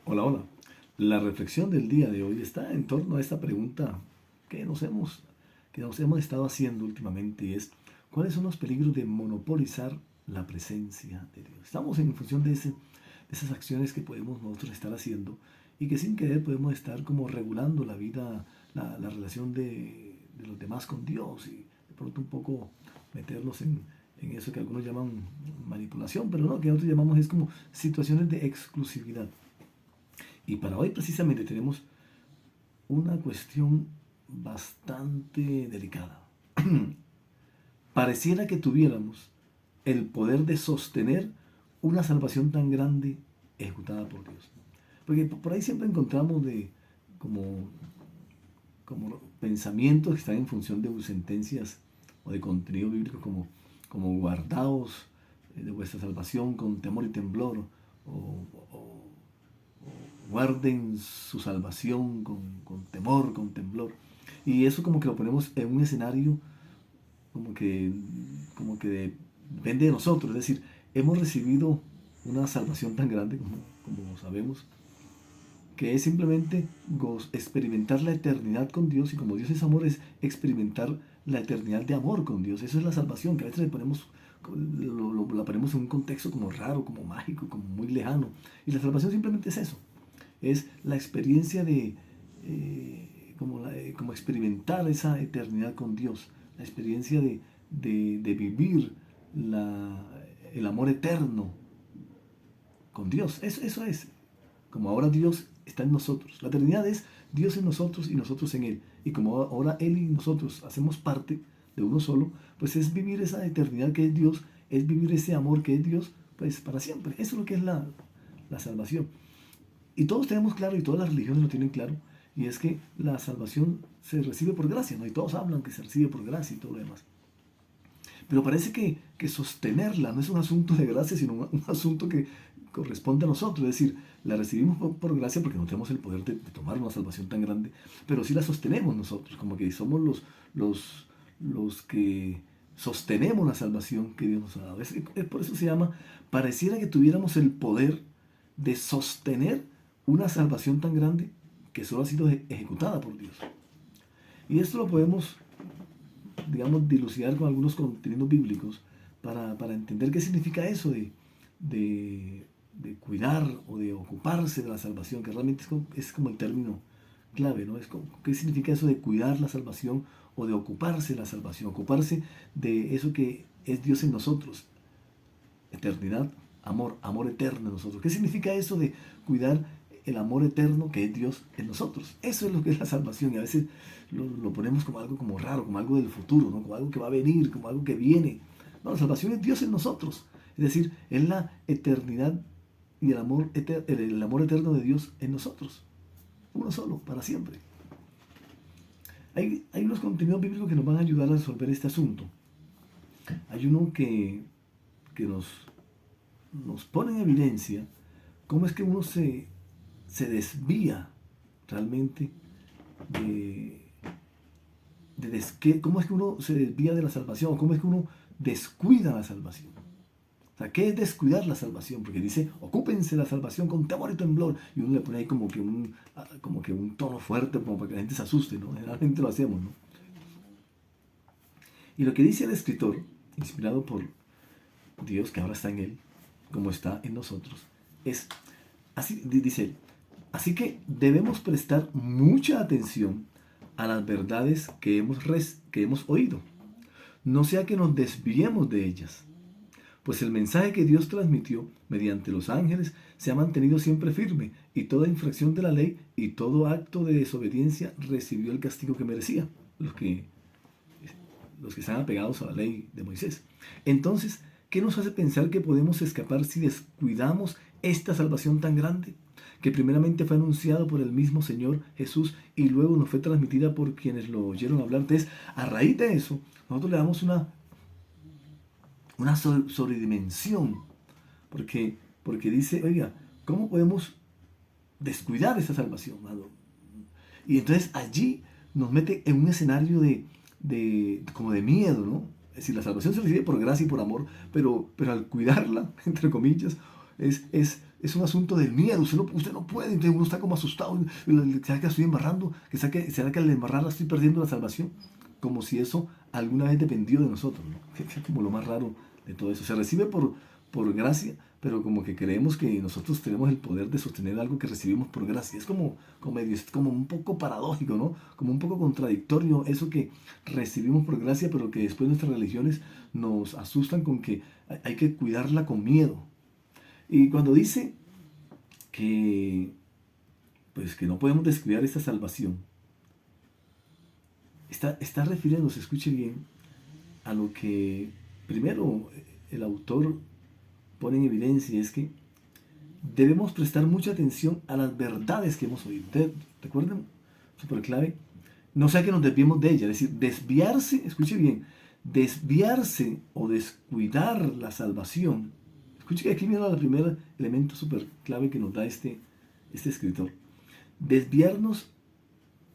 Hola, hola. La reflexión del día de hoy está en torno a esta pregunta que nos hemos, que nos hemos estado haciendo últimamente y es, ¿cuáles son los peligros de monopolizar la presencia de Dios? Estamos en función de esas acciones que podemos nosotros estar haciendo y que sin querer podemos estar como regulando la vida, la relación de los demás con Dios y de pronto un poco meterlos en eso que algunos llaman manipulación, pero no, que nosotros llamamos es como situaciones de exclusividad. Y para hoy precisamente tenemos una cuestión bastante delicada. Pareciera que tuviéramos el poder de sostener una salvación tan grande ejecutada por Dios. Porque por ahí siempre encontramos como, como pensamientos que están en función de sentencias o de contenido bíblico como guardaos de vuestra salvación con temor y temblor o guarden su salvación con temor, con temblor. Y eso como que lo ponemos en un escenario como que, como que depende de nosotros. Es decir, hemos recibido una salvación tan grande como sabemos, que es simplemente experimentar la eternidad con Dios, y como Dios es amor, es experimentar la eternidad de amor con Dios. Eso es la salvación, que a veces le ponemos, la ponemos en un contexto como raro, como mágico, como muy lejano. Y la salvación simplemente es eso, es la experiencia de, como experimentar esa eternidad con Dios, la experiencia de vivir el amor eterno con Dios. Eso es, como ahora Dios está en nosotros. La eternidad es Dios en nosotros y nosotros en Él. Y como ahora Él y nosotros hacemos parte de uno solo, pues es vivir esa eternidad que es Dios, es vivir ese amor que es Dios, pues para siempre. Eso es lo que es la salvación. Y todos tenemos claro, y todas las religiones lo tienen claro, y es que la salvación se recibe por gracia, ¿no? Y todos hablan que se recibe por gracia y todo lo demás. Pero parece que sostenerla no es un asunto de gracia, sino un asunto que corresponde a nosotros. Es decir, la recibimos por gracia porque no tenemos el poder de tomar una salvación tan grande, pero sí la sostenemos nosotros, como que somos los que sostenemos la salvación que Dios nos ha dado. Por eso se llama, pareciera que tuviéramos el poder de sostener una salvación tan grande que solo ha sido ejecutada por Dios. Y esto lo podemos, digamos, dilucidar con algunos contenidos bíblicos para entender qué significa eso de cuidar o de ocuparse de la salvación, que realmente es como el término clave, ¿no? ¿Qué significa eso de cuidar la salvación o de ocuparse de la salvación? Ocuparse de eso que es Dios en nosotros, eternidad, amor, amor eterno en nosotros. ¿Qué significa eso de cuidar el amor eterno que es Dios en nosotros? Eso es lo que es la salvación, y a veces lo ponemos como algo como raro, como algo del futuro, ¿no? Como algo que va a venir, como algo que viene. No, la salvación es Dios en nosotros. Es decir, es la eternidad y el amor eterno de Dios en nosotros. Uno solo, para siempre. Hay unos contenidos bíblicos que nos van a ayudar a resolver este asunto. Hay uno que nos pone en evidencia cómo es que uno se desvía realmente de, cómo es que uno se desvía de la salvación, o cómo es que uno descuida la salvación. O sea, ¿qué es descuidar la salvación? Porque dice, ocúpense de la salvación con temor y temblor. Y uno le pone ahí como que un tono fuerte, como para que la gente se asuste, ¿no? Generalmente lo hacemos, ¿no? Y lo que dice el escritor, inspirado por Dios, que ahora está en él, como está en nosotros, es, así dice él, así que debemos prestar mucha atención a las verdades que hemos oído, no sea que nos desviemos de ellas, pues el mensaje que Dios transmitió mediante los ángeles se ha mantenido siempre firme, y toda infracción de la ley y todo acto de desobediencia recibió el castigo que merecía, los que, los que están apegados a la ley de Moisés. Entonces, ¿qué nos hace pensar que podemos escapar si descuidamos esta salvación tan grande, que primeramente fue anunciado por el mismo Señor Jesús y luego nos fue transmitida por quienes lo oyeron hablar? Entonces, a raíz de eso, nosotros le damos una sobredimensión, porque dice, oiga, ¿cómo podemos descuidar esa salvación? Y entonces allí nos mete en un escenario como de miedo, ¿no? Es decir, la salvación se recibe por gracia y por amor, pero al cuidarla, entre comillas, es un asunto del miedo. Usted no puede, entonces uno está como asustado. ¿Será que la estoy embarrando? ¿Será que al embarrarla estoy perdiendo la salvación? Como si eso alguna vez dependió de nosotros, ¿no? Es como lo más raro de todo eso. Se recibe por gracia, pero como que creemos que nosotros tenemos el poder de sostener algo que recibimos por gracia. Es como un poco paradójico, ¿no? Como un poco contradictorio eso que recibimos por gracia, pero que después nuestras religiones nos asustan con que hay que cuidarla con miedo. Y cuando dice que, pues, que no podemos descuidar esta salvación, está refiriéndose, escuche bien, a lo que primero el autor pone en evidencia, es que debemos prestar mucha atención a las verdades que hemos oído. ¿Ustedes recuerden? Súper clave. No sea que nos desviemos de ella. Es decir, desviarse, escuche bien, desviarse o descuidar la salvación. Escuche que aquí viene el primer elemento súper clave que nos da este escritor. Desviarnos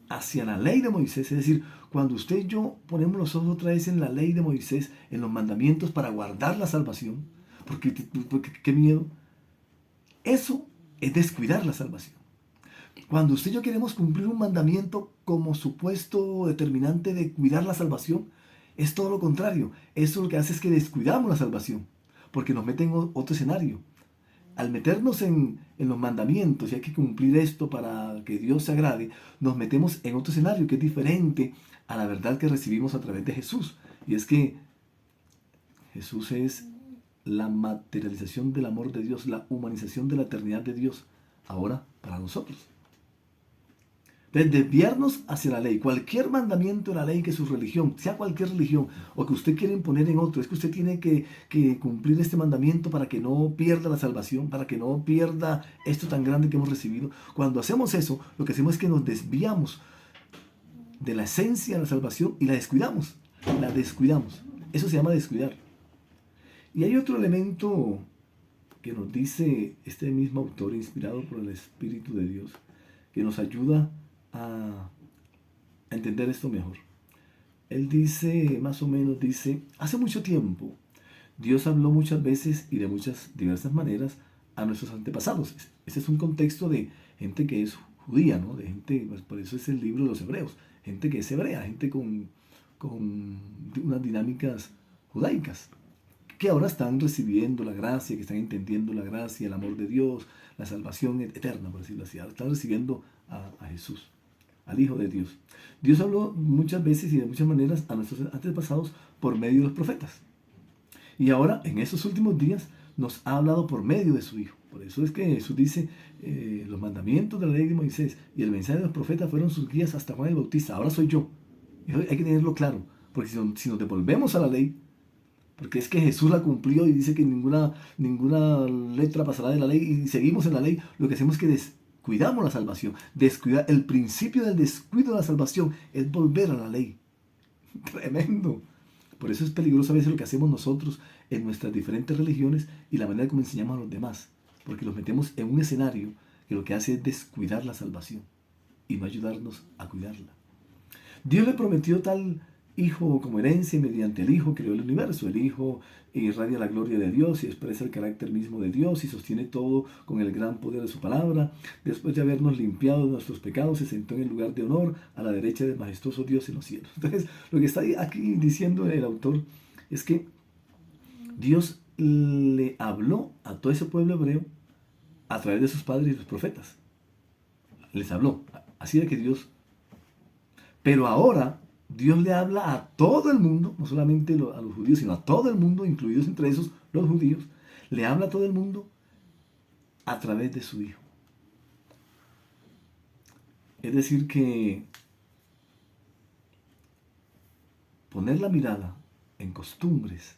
hacia la ley de Moisés, es decir, cuando usted y yo ponemos los ojos otra vez en la ley de Moisés, en los mandamientos para guardar la salvación, porque qué miedo, eso es descuidar la salvación. Cuando usted y yo queremos cumplir un mandamiento como supuesto determinante de cuidar la salvación, es todo lo contrario. Eso lo que hace es que descuidamos la salvación, porque nos mete en otro escenario. Al meternos en los mandamientos y hay que cumplir esto para que Dios se agrade, nos metemos en otro escenario que es diferente a la verdad que recibimos a través de Jesús. Y es que Jesús es la materialización del amor de Dios, la humanización de la eternidad de Dios, ahora para nosotros. Entonces, desviarnos hacia la ley, cualquier mandamiento de la ley que su religión, sea cualquier religión, o que usted quiera imponer en otro, es que usted tiene que cumplir este mandamiento para que no pierda la salvación, para que no pierda esto tan grande que hemos recibido. Cuando hacemos eso, lo que hacemos es que nos desviamos de la esencia de la salvación y la descuidamos. La descuidamos. Eso se llama descuidar. Y hay otro elemento que nos dice este mismo autor, inspirado por el Espíritu de Dios, que nos ayuda a entender esto mejor. Él dice, más o menos dice, hace mucho tiempo Dios habló muchas veces y de muchas diversas maneras a nuestros antepasados. Ese es un contexto de gente que es judía, ¿no? De gente, pues por eso es el libro de los hebreos, gente que es hebrea, gente con unas dinámicas judaicas, que ahora están recibiendo la gracia, que están entendiendo la gracia, el amor de Dios, la salvación eterna, por decirlo así. Ahora están recibiendo a Jesús, al Hijo de Dios. Dios habló muchas veces y de muchas maneras a nuestros antepasados por medio de los profetas. Y ahora, en esos últimos días, nos ha hablado por medio de su Hijo. Por eso es que Jesús dice, los mandamientos de la ley de Moisés y el mensaje de los profetas fueron sus guías hasta Juan el Bautista. Ahora soy yo. Y hay que tenerlo claro, porque si nos devolvemos a la ley, porque es que Jesús la cumplió y dice que ninguna letra pasará de la ley y seguimos en la ley, lo que hacemos es que descuidamos la salvación. El principio del descuido de la salvación es volver a la ley. Tremendo. Por eso es peligroso a veces lo que hacemos nosotros en nuestras diferentes religiones y la manera como enseñamos a los demás. Porque los metemos en un escenario que lo que hace es descuidar la salvación y no ayudarnos a cuidarla. Dios le prometió tal Hijo como herencia y mediante el Hijo creó el universo. El Hijo irradia la gloria de Dios y expresa el carácter mismo de Dios y sostiene todo con el gran poder de su palabra. Después de habernos limpiado de nuestros pecados, se sentó en el lugar de honor a la derecha del majestuoso Dios en los cielos. Entonces, lo que está aquí diciendo el autor es que Dios le habló a todo ese pueblo hebreo a través de sus padres y sus profetas. Les habló. Así de que Dios... Pero ahora Dios le habla a todo el mundo, no solamente a los judíos, sino a todo el mundo, incluidos entre esos los judíos. Le habla a todo el mundo a través de su Hijo. Es decir que poner la mirada en costumbres,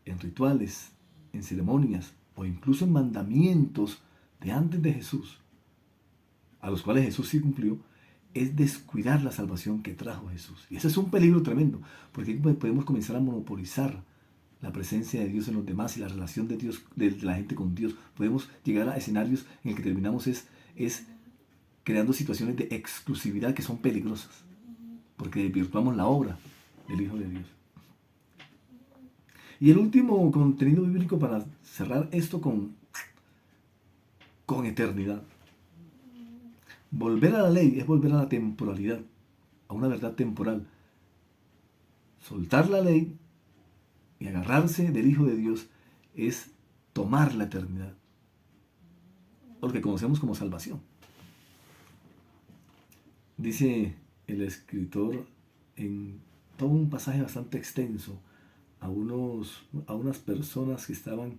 en rituales, en ceremonias o incluso en mandamientos de antes de Jesús, a los cuales Jesús sí cumplió, es descuidar la salvación que trajo Jesús. Y ese es un peligro tremendo, porque podemos comenzar a monopolizar la presencia de Dios en los demás y la relación de Dios, de la gente con Dios. Podemos llegar a escenarios en el que terminamos es creando situaciones de exclusividad que son peligrosas, porque desvirtuamos la obra del Hijo de Dios. Y el último contenido bíblico para cerrar esto con con eternidad. Volver a la ley es volver a la temporalidad, a una verdad temporal. Soltar la ley y agarrarse del Hijo de Dios es tomar la eternidad, lo que conocemos como salvación. Dice el escritor en todo un pasaje bastante extenso a unas personas que estaban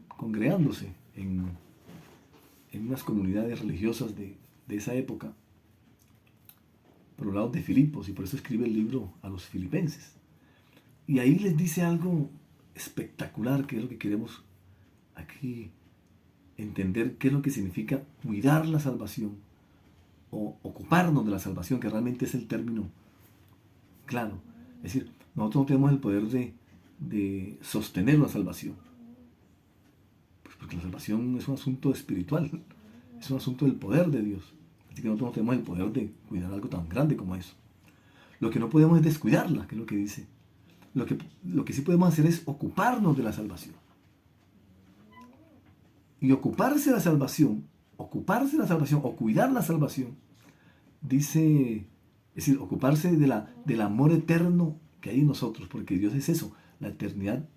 congregándose en unas comunidades religiosas de esa época, por los lados de Filipos, y por eso escribe el libro a los filipenses. Y ahí les dice algo espectacular, que es lo que queremos aquí entender, qué es lo que significa cuidar la salvación o ocuparnos de la salvación, que realmente es el término claro. Es decir, nosotros no tenemos el poder de sostener la salvación, pues porque la salvación es un asunto espiritual, es un asunto del poder de Dios. Así que nosotros no tenemos el poder de cuidar algo tan grande como eso. Lo que no podemos es descuidarla, que es lo que dice. Lo que sí podemos hacer es ocuparnos de la salvación. Y ocuparse de la salvación o cuidar la salvación, dice, es decir, ocuparse del amor eterno que hay en nosotros, porque Dios es eso, la eternidad,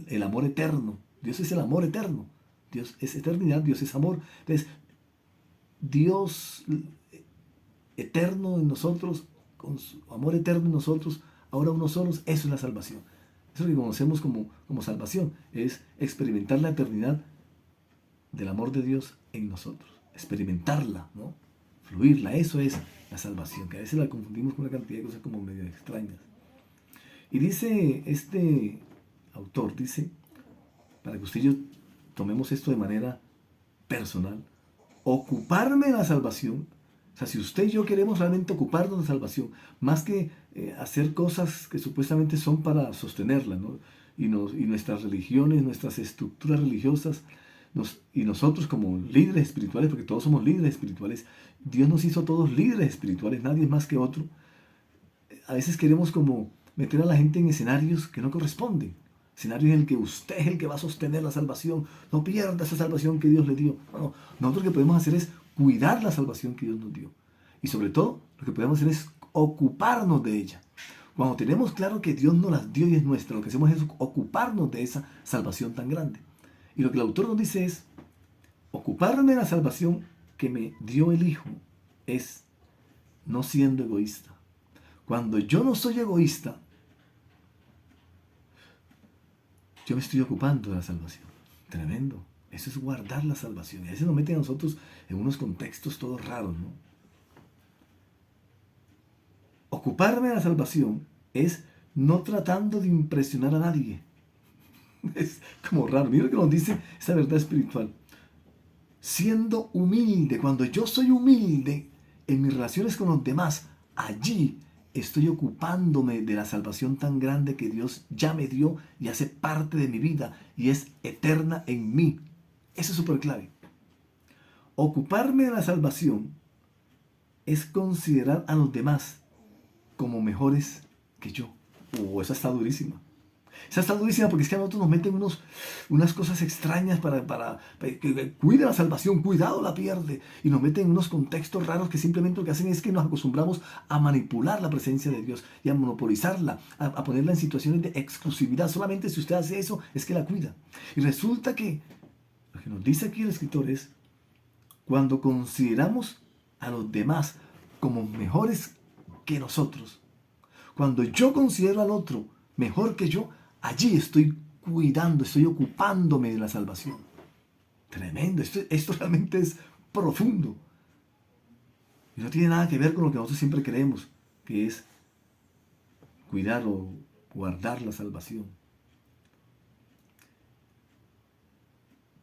el amor eterno. Dios es el amor eterno. Dios es eternidad, Dios es amor. Entonces, Dios eterno en nosotros, con su amor eterno en nosotros, ahora unos solos, eso es la salvación. Eso es lo que conocemos como salvación, es experimentar la eternidad del amor de Dios en nosotros, experimentarla, ¿no? Fluirla, eso es la salvación, que a veces la confundimos con una cantidad de cosas como medio extrañas. Y dice este autor, dice, para que usted y yo tomemos esto de manera personal, ocuparme de la salvación. O sea, si usted y yo queremos realmente ocuparnos de salvación, más que hacer cosas que supuestamente son para sostenerla, ¿no? Y nuestras religiones, nuestras estructuras religiosas, y nosotros como líderes espirituales, porque todos somos líderes espirituales, Dios nos hizo todos líderes espirituales, nadie es más que otro. A veces queremos como meter a la gente en escenarios que no corresponden. Escenario en el que usted es el que va a sostener la salvación. No pierda esa salvación que Dios le dio. No, nosotros lo que podemos hacer es cuidar la salvación que Dios nos dio. Y sobre todo, lo que podemos hacer es ocuparnos de ella. Cuando tenemos claro que Dios nos las dio y es nuestra, lo que hacemos es ocuparnos de esa salvación tan grande. Y lo que el autor nos dice es, ocuparme de la salvación que me dio el Hijo es no siendo egoísta. Cuando yo no soy egoísta, yo me estoy ocupando de la salvación. Tremendo. Eso es guardar la salvación. Y a veces nos meten a nosotros en unos contextos todos raros, ¿no? Ocuparme de la salvación es no tratando de impresionar a nadie. Es como raro. Mira lo que nos dice esta verdad espiritual. Siendo humilde, cuando yo soy humilde en mis relaciones con los demás, allí estoy ocupándome de la salvación tan grande que Dios ya me dio y hace parte de mi vida y es eterna en mí. Eso es súper clave. Ocuparme de la salvación es considerar a los demás como mejores que yo. Esa está durísima. Esa está durísima porque es que a nosotros nos meten unas cosas extrañas para que cuide la salvación, cuidado la pierde. Y nos meten en unos contextos raros que simplemente lo que hacen es que nos acostumbramos a manipular la presencia de Dios y a monopolizarla, a ponerla en situaciones de exclusividad. Solamente si usted hace eso es que la cuida. Y resulta que lo que nos dice aquí el escritor es, cuando consideramos a los demás como mejores que nosotros, cuando yo considero al otro mejor que yo, allí estoy cuidando, estoy ocupándome de la salvación. Tremendo, esto realmente es profundo. Y no tiene nada que ver con lo que nosotros siempre creemos, que es cuidar o guardar la salvación.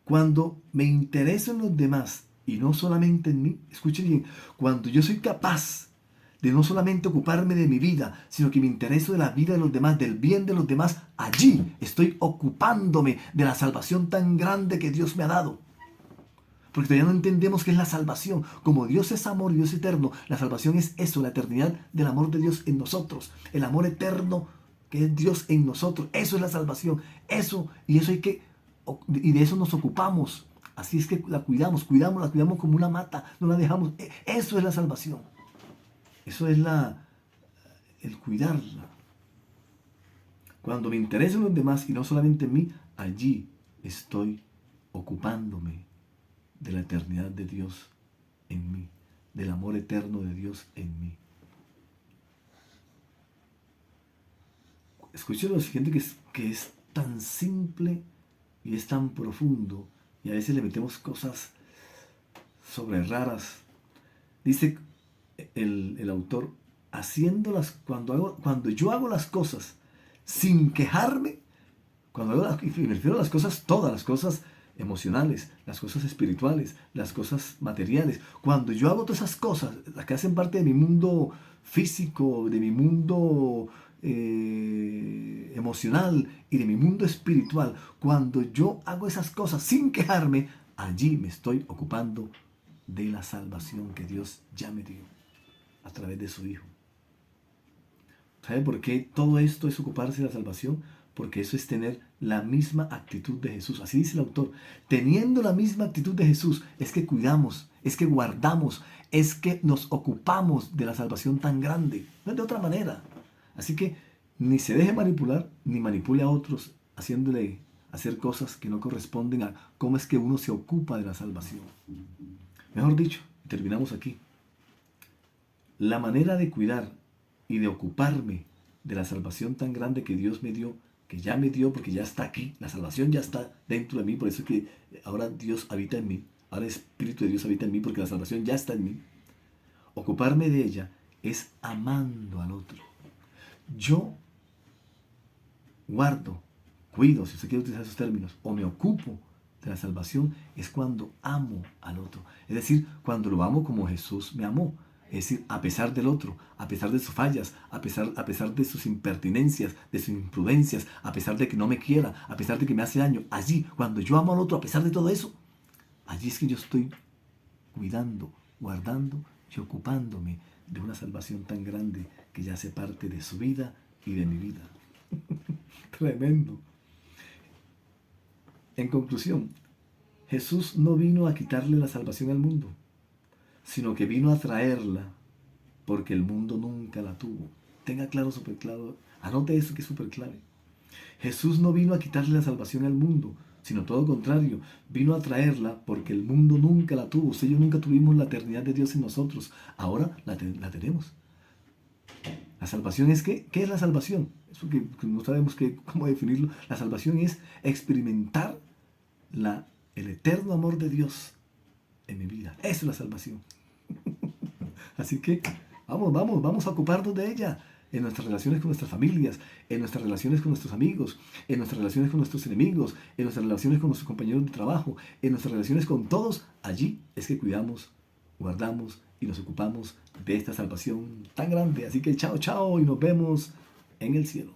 Cuando me intereso en los demás y no solamente en mí, escuchen bien, cuando yo soy capaz de no solamente ocuparme de mi vida, sino que me intereso de la vida de los demás, del bien de los demás, allí estoy ocupándome de la salvación tan grande que Dios me ha dado. Porque todavía no entendemos qué es la salvación. Como Dios es amor y Dios es eterno, la salvación es eso, la eternidad del amor de Dios en nosotros. El amor eterno que es Dios en nosotros. Eso es la salvación. Y de eso nos ocupamos Así es que la cuidamos como una mata, no la dejamos. Eso es la salvación. Eso es el cuidarla. Cuando me interesa en los demás y no solamente en mí, allí estoy ocupándome de la eternidad de Dios en mí, del amor eterno de Dios en mí. Escuchen lo siguiente que es tan simple y es tan profundo y a veces le metemos cosas sobre raras. Dice el autor, cuando yo hago las cosas sin quejarme, y me refiero a las cosas, todas las cosas emocionales, las cosas espirituales, las cosas materiales, cuando yo hago todas esas cosas, las que hacen parte de mi mundo físico, de mi mundo emocional y de mi mundo espiritual, cuando yo hago esas cosas sin quejarme, allí me estoy ocupando de la salvación que Dios ya me dio a través de su Hijo. ¿Sabe por qué todo esto es ocuparse de la salvación? Porque eso es tener la misma actitud de Jesús. Así dice el autor. Teniendo la misma actitud de Jesús, es que cuidamos, es que guardamos, es que nos ocupamos de la salvación tan grande. No es de otra manera. Así que ni se deje manipular, ni manipule a otros haciéndole hacer cosas que no corresponden a cómo es que uno se ocupa de la salvación. Mejor dicho, terminamos aquí. La manera de cuidar y de ocuparme de la salvación tan grande que Dios me dio, que ya me dio porque ya está aquí, la salvación ya está dentro de mí, por eso es que ahora Dios habita en mí, ahora el Espíritu de Dios habita en mí porque la salvación ya está en mí. Ocuparme de ella es amando al otro. Yo guardo, cuido, si usted quiere utilizar esos términos, o me ocupo de la salvación, es cuando amo al otro. Es decir, cuando lo amo como Jesús me amó. Es decir, a pesar del otro, a pesar de sus fallas, a pesar de sus impertinencias, de sus imprudencias, a pesar de que no me quiera, a pesar de que me hace daño. Allí, cuando yo amo al otro, a pesar de todo eso, allí es que yo estoy cuidando, guardando y ocupándome de una salvación tan grande que ya hace parte de su vida y de mi vida. Tremendo. En conclusión, Jesús no vino a quitarle la salvación al mundo, sino que vino a traerla porque el mundo nunca la tuvo. Tenga claro, súper claro, anote eso que es súper clave. Jesús no vino a quitarle la salvación al mundo, sino todo lo contrario, vino a traerla porque el mundo nunca la tuvo. Usted y yo nunca tuvimos la eternidad de Dios en nosotros, ahora la tenemos. La salvación es ¿qué es la salvación? Eso que no sabemos cómo definirlo. La salvación es experimentar el eterno amor de Dios en mi vida. Eso es la salvación. Así que vamos a ocuparnos de ella en nuestras relaciones con nuestras familias, en nuestras relaciones con nuestros amigos, en nuestras relaciones con nuestros enemigos, en nuestras relaciones con nuestros compañeros de trabajo, en nuestras relaciones con todos. Allí es que cuidamos, guardamos y nos ocupamos de esta salvación tan grande. Así que chao, chao y nos vemos en el cielo.